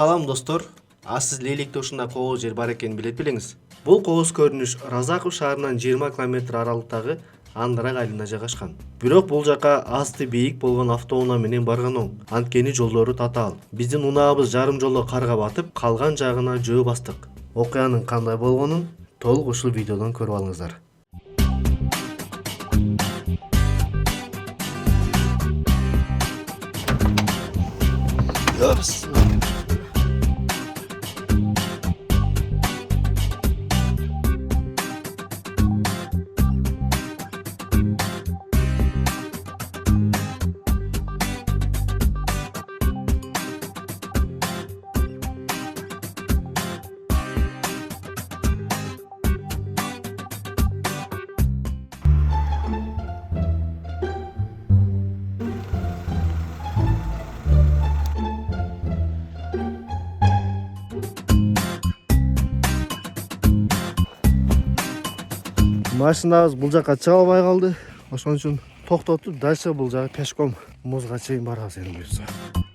Салам достор, сиз Лейликте ушундай кооз жер бар экенин билет белеңиз. Бул кооз көрүнүш Разаков шаарынан 20 км аралыктагы Андырак айылында жайгашкан. Бирок бул жака асты бийик болгон автоунаа менен барган оң. Анткени жолдору татаал. Биздин унаабыз жарым жолдо карга батып, калган жагына жөө бастык. Окуянын кандай болгонун толук ушул видеодон көрүп алыңыздар. Машинабыз бул жака чыга албай калды. Ошон үчүн токтотуп, дальше бул жагы пешком музга чейин барабыз эми буюрса.